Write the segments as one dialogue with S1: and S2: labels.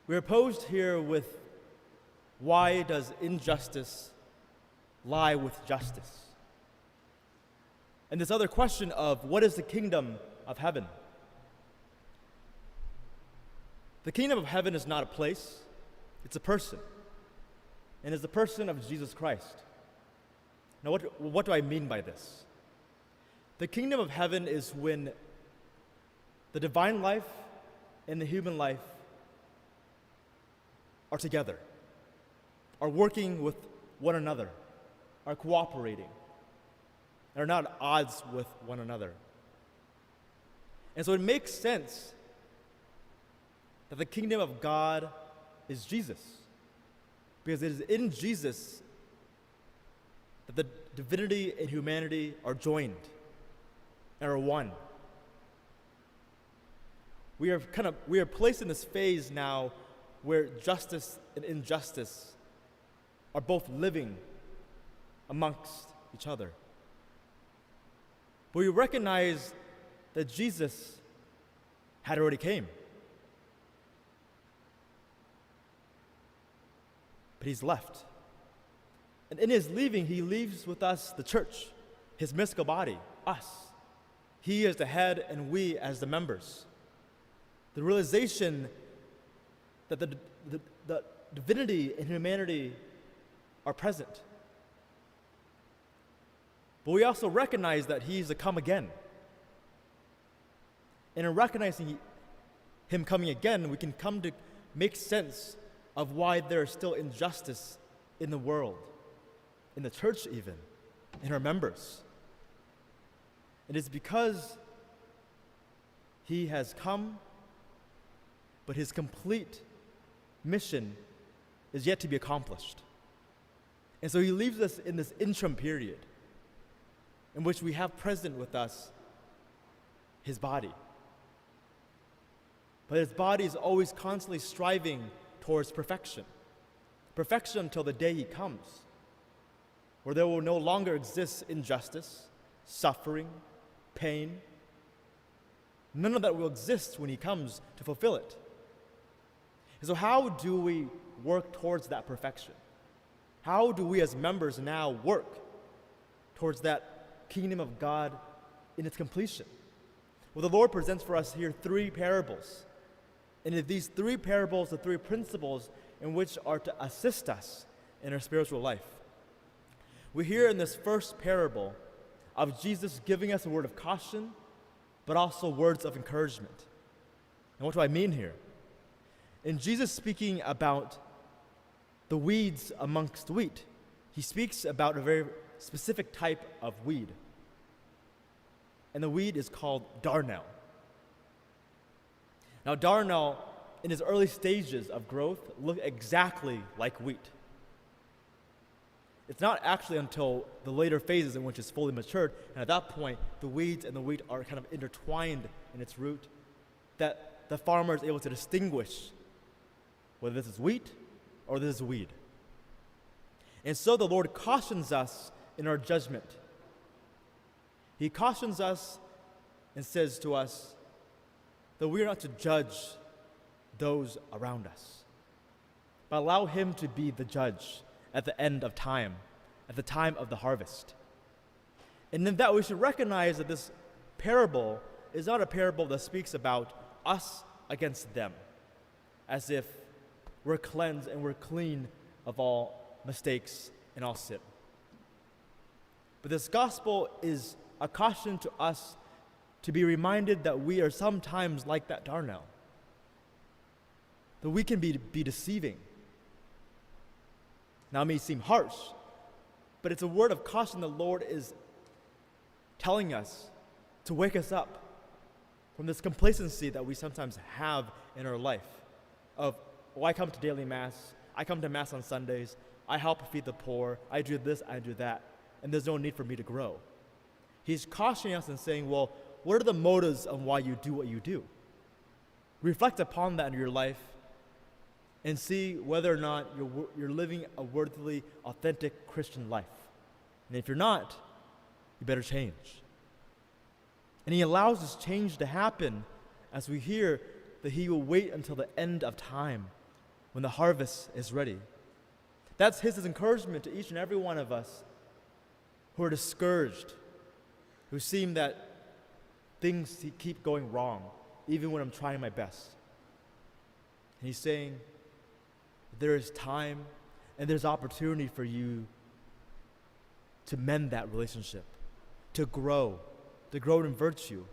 S1: We're posed here with, why does injustice lie with justice? And this other question of, what is the kingdom of heaven? The kingdom of heaven is not a place, it's a person. And it's the person of Jesus Christ. Now, what do I mean by this? The kingdom of heaven is when the divine life and the human life are together, are working with one another, are cooperating, and are not at odds with one another. And so it makes sense that the kingdom of God is Jesus, because it is in Jesus that the divinity and humanity are joined and are one. We are placed in this phase now where justice and injustice are both living amongst each other. But we recognize that Jesus had already came. But he's left. And in his leaving, he leaves with us the church, his mystical body, us. He is the head and we as the members. The realization that the divinity and humanity are present. But we also recognize that he's to come again. And in recognizing him coming again, we can come to make sense of why there is still injustice in the world, in the church even, in our members. It is because he has come, but his complete mission is yet to be accomplished. And so he leaves us in this interim period in which we have present with us his body. But his body is always constantly striving towards perfection. Perfection until the day he comes, where there will no longer exist injustice, suffering, pain. None of that will exist when he comes to fulfill it. And so how do we work towards that perfection? How do we as members now work towards that kingdom of God in its completion? Well, the Lord presents for us here three parables. And in these three parables, the three principles in which are to assist us in our spiritual life. We hear in this first parable of Jesus giving us a word of caution, but also words of encouragement. And what do I mean here? In Jesus speaking about the weeds amongst wheat, he speaks about a very specific type of weed. And the weed is called darnel. Now, darnel, in its early stages of growth, look exactly like wheat. It's not actually until the later phases in which it's fully matured, and at that point, the weeds and the wheat are kind of intertwined in its root, that the farmer is able to distinguish whether this is wheat or this is weed. And so the Lord cautions us in our judgment. He cautions us and says to us that we are not to judge those around us, but allow him to be the judge at the end of time, at the time of the harvest. And in that we should recognize that this parable is not a parable that speaks about us against them, as if we're cleansed and we're clean of all mistakes and all sin. But this gospel is a caution to us to be reminded that we are sometimes like that darnel, that we can be deceiving. Now, it may seem harsh, but it's a word of caution the Lord is telling us to wake us up from this complacency that we sometimes have in our life of, oh, I come to daily Mass, I come to Mass on Sundays, I help feed the poor, I do this, I do that, and there's no need for me to grow. He's cautioning us and saying, well, what are the motives of why you do what you do? Reflect upon that in your life and see whether or not you're living a worthily, authentic Christian life. And if you're not, you better change. And he allows this change to happen as we hear that he will wait until the end of time when the harvest is ready. That's his encouragement to each and every one of us who are discouraged, who seem that things keep going wrong, even when I'm trying my best. And he's saying, there is time and there's opportunity for you to mend that relationship, to grow in virtue.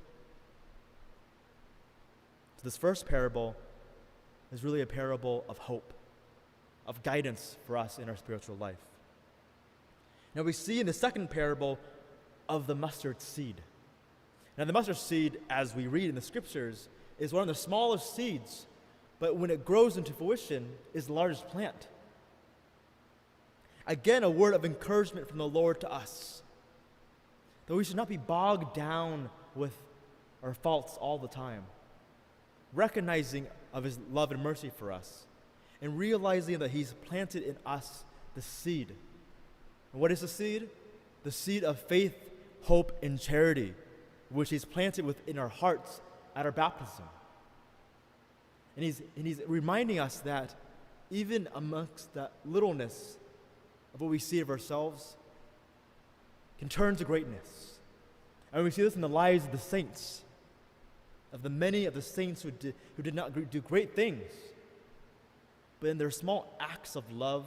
S1: So this first parable is really a parable of hope, of guidance for us in our spiritual life. Now we see in the second parable of the mustard seed. Now the mustard seed, as we read in the scriptures, is one of the smallest seeds, but when it grows into fruition, is the largest plant. Again, a word of encouragement from the Lord to us, that we should not be bogged down with our faults all the time, recognizing of his love and mercy for us, and realizing that he's planted in us the seed. And what is the seed? The seed of faith, hope, and charity, which he's planted within our hearts at our baptism. And he's reminding us that even amongst the littleness of what we see of ourselves can turn to greatness. And we see this in the lives of the saints, of the many of the saints who did not do great things, but in their small acts of love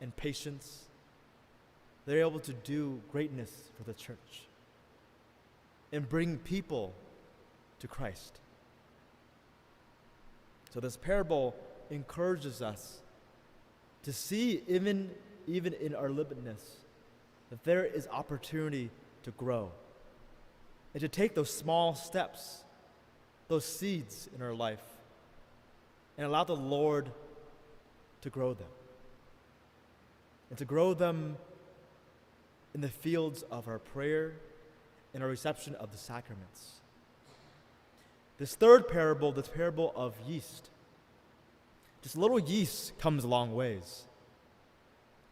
S1: and patience, they're able to do greatness for the church and bring people to Christ. So this parable encourages us to see, even in our littleness, that there is opportunity to grow and to take those small steps, those seeds in our life, and allow the Lord to grow them. And to grow them in the fields of our prayer and our reception of the sacraments. This third parable, this parable of yeast, just a little yeast comes a long ways.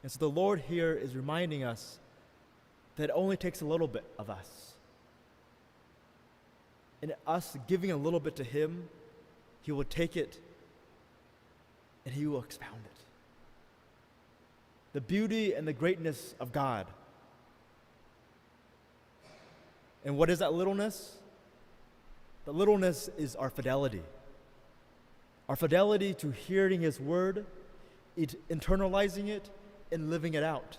S1: And so the Lord here is reminding us that it only takes a little bit of us. And us giving a little bit to him, he will take it and he will expound it. The beauty and the greatness of God. And what is that littleness? The littleness is our fidelity. Our fidelity to hearing his word, internalizing it, and living it out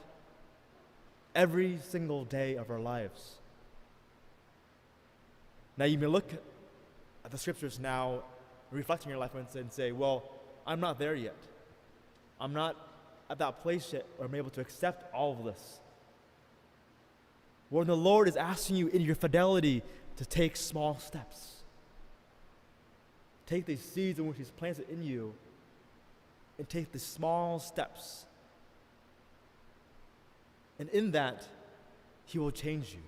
S1: every single day of our lives. Now you may look at the scriptures now, reflecting your life and say, well, I'm not there yet. I'm not at that place yet where I'm able to accept all of this. When the Lord is asking you in your fidelity to take small steps. Take these seeds in which he's planted in you and take the small steps. And in that, he will change you.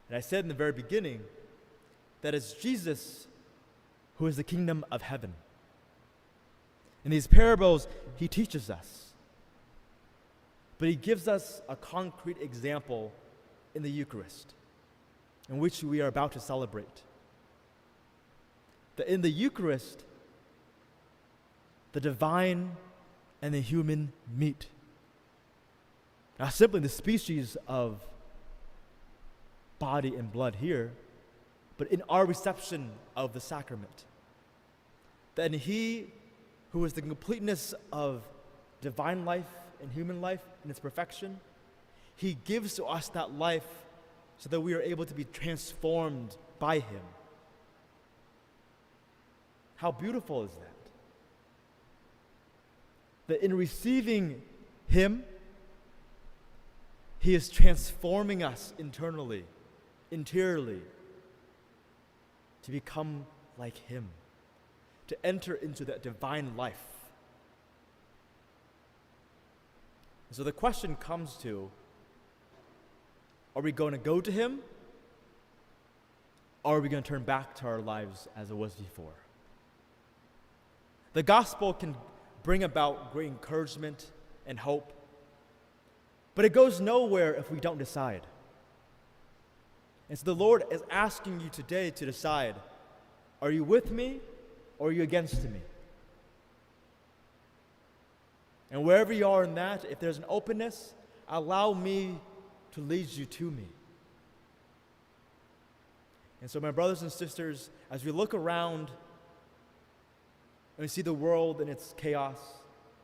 S1: And I said in the very beginning that it's Jesus who is the kingdom of heaven. In these parables, he teaches us. But he gives us a concrete example in the Eucharist, in which we are about to celebrate. That in the Eucharist, the divine and the human meet. Not simply the species of body and blood here, but in our reception of the sacrament. That in he who is the completeness of divine life and human life in its perfection, he gives to us that life so that we are able to be transformed by him. How beautiful is that? That in receiving him, he is transforming us internally, interiorly, to become like him, to enter into that divine life. And so the question comes to, are we going to go to him? Or are we going to turn back to our lives as it was before? The gospel can bring about great encouragement and hope, but it goes nowhere if we don't decide. And so the Lord is asking you today to decide, Are you with me or are you against me? And wherever you are in that, if there's an openness, allow me to lead you to me. And so, my brothers and sisters, as we look around and we see the world in its chaos,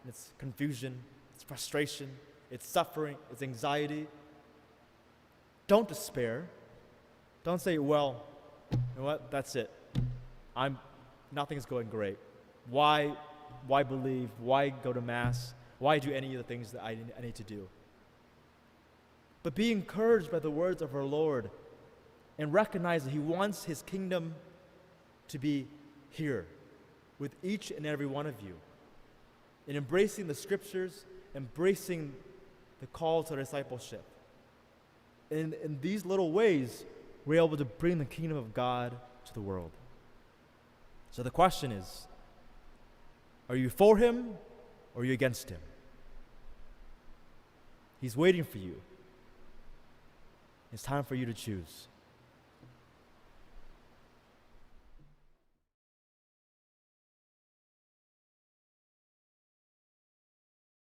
S1: in its confusion, its frustration, its suffering, its anxiety, don't despair. Don't say, well, you know what, that's it. Nothing's going great. Why believe? Why go to Mass? Why do any of the things that I need to do? But be encouraged by the words of our Lord and recognize that He wants His kingdom to be here with each and every one of you. In embracing the Scriptures, embracing the call to discipleship. In these little ways, we're able to bring the kingdom of God to the world. So the question is, are you for Him or are you against Him? He's waiting for you. It's time for you to choose.